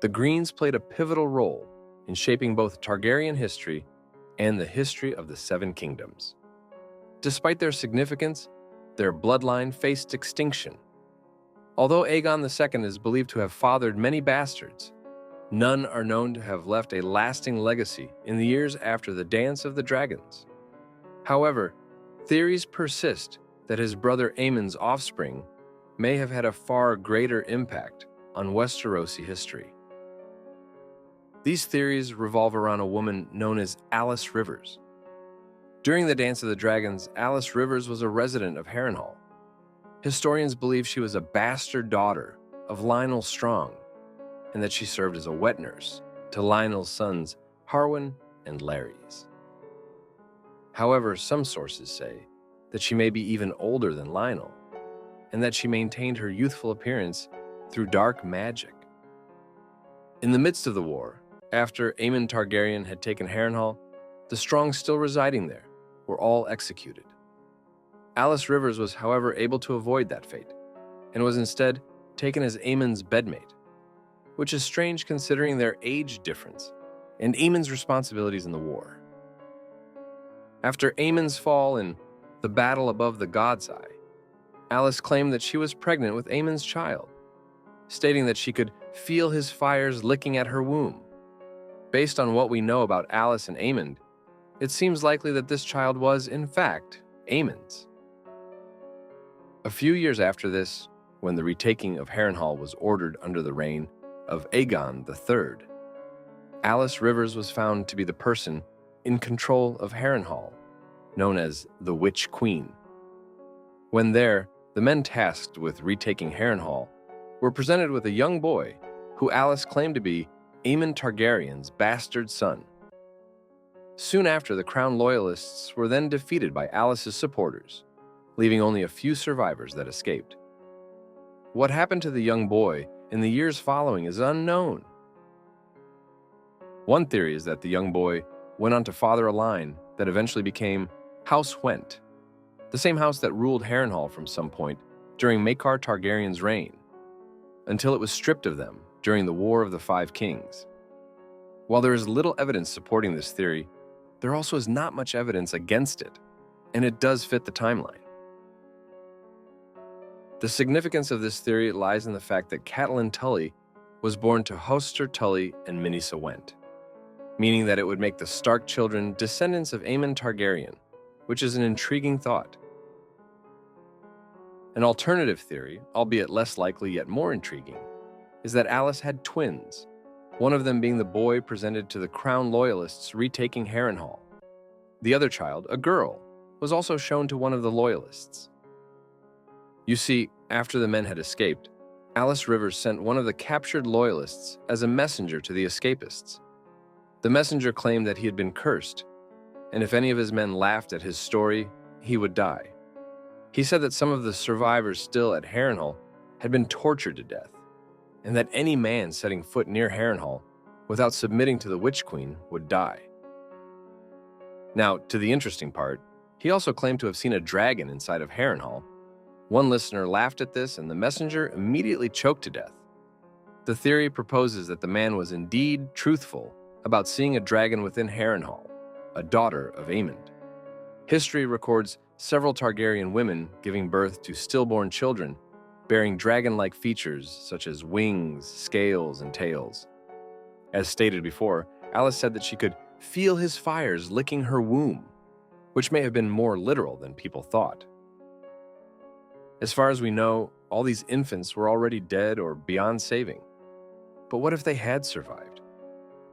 The Greens played a pivotal role in shaping both Targaryen history and the history of the Seven Kingdoms. Despite their significance, their bloodline faced extinction. Although Aegon II is believed to have fathered many bastards, none are known to have left a lasting legacy in the years after the Dance of the Dragons. However, theories persist that his brother Aemond's offspring may have had a far greater impact on Westerosi history. These theories revolve around a woman known as Alys Rivers. During the Dance of the Dragons, Alys Rivers was a resident of Harrenhal. Historians believe she was a bastard daughter of Lionel Strong, and that she served as a wet nurse to Lionel's sons Harwin and Larys. However, some sources say that she may be even older than Lionel, and that she maintained her youthful appearance through dark magic. In the midst of the war, after Aemond Targaryen had taken Harrenhal, the Strong still residing there were all executed. Alys Rivers was, however, able to avoid that fate, and was instead taken as Aemond's bedmate, which is strange considering their age difference and Aemond's responsibilities in the war. After Aemond's fall in the battle above the God's Eye, Alys claimed that she was pregnant with Aemond's child, stating that she could feel his fires licking at her womb. Based on what we know about Alys and Aemond, it seems likely that this child was, in fact, Aemond's. A few years after this, when the retaking of Harrenhal was ordered under the reign of Aegon III, Alys Rivers was found to be the person in control of Harrenhal, known as the Witch Queen. When there, the men tasked with retaking Harrenhal were presented with a young boy who Alys claimed to be Aemond Targaryen's bastard son. Soon after, the Crown Loyalists were then defeated by Alys's supporters, leaving only a few survivors that escaped. What happened to the young boy in the years following is unknown. One theory is that the young boy went on to father a line that eventually became House Whent, the same house that ruled Harrenhal from some point during Maekar Targaryen's reign, until it was stripped of them during the War of the Five Kings. While there is little evidence supporting this theory, there also is not much evidence against it, and it does fit the timeline. The significance of this theory lies in the fact that Catelyn Tully was born to Hoster Tully and Minisa Whent, meaning that it would make the Stark children descendants of Aemond Targaryen, which is an intriguing thought. An alternative theory, albeit less likely yet more intriguing, is that Alys had twins, one of them being the boy presented to the Crown Loyalists retaking Harrenhal. The other child, a girl, was also shown to one of the Loyalists. You see, after the men had escaped, Alys Rivers sent one of the captured Loyalists as a messenger to the escapists. The messenger claimed that he had been cursed, and if any of his men laughed at his story, he would die. He said that some of the survivors still at Harrenhal had been tortured to death, and that any man setting foot near Harrenhal without submitting to the Witch Queen would die. Now, to the interesting part, he also claimed to have seen a dragon inside of Harrenhal. One listener laughed at this, and the messenger immediately choked to death. The theory proposes that the man was indeed truthful about seeing a dragon within Harrenhal, a daughter of Aemond. History records several Targaryen women giving birth to stillborn children, bearing dragon-like features such as wings, scales, and tails. As stated before, Alys said that she could feel his fires licking her womb, which may have been more literal than people thought. As far as we know, all these infants were already dead or beyond saving. But what if they had survived?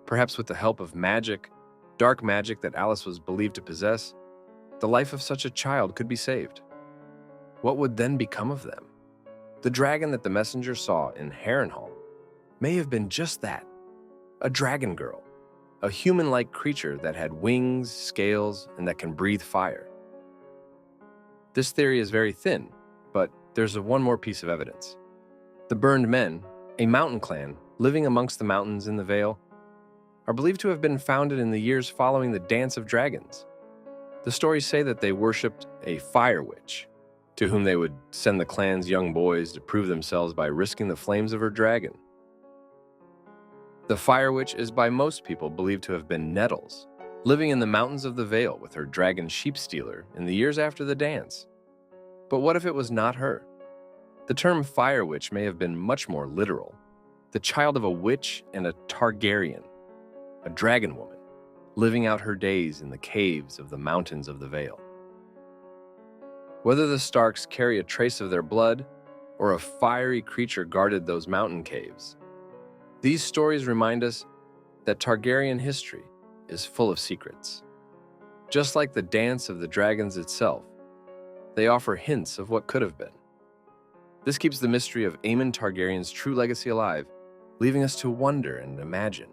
Perhaps with the help of magic, dark magic that Alys was believed to possess, the life of such a child could be saved. What would then become of them? The dragon that the messenger saw in Harrenhal may have been just that, a dragon girl, a human-like creature that had wings, scales, and that can breathe fire. This theory is very thin, but there's one more piece of evidence. The Burned Men, a mountain clan living amongst the mountains in the Vale, are believed to have been founded in the years following the Dance of Dragons. The stories say that they worshipped a fire witch, to whom they would send the clan's young boys to prove themselves by risking the flames of her dragon. The Fire Witch is by most people believed to have been Nettles, living in the mountains of the Vale with her dragon sheep-stealer in the years after the dance. But what if it was not her? The term Fire Witch may have been much more literal, the child of a witch and a Targaryen, a dragon woman, living out her days in the caves of the mountains of the Vale. Whether the Starks carry a trace of their blood or a fiery creature guarded those mountain caves, these stories remind us that Targaryen history is full of secrets. Just like the dance of the dragons itself, they offer hints of what could have been. This keeps the mystery of Aemond Targaryen's true legacy alive, leaving us to wonder and imagine.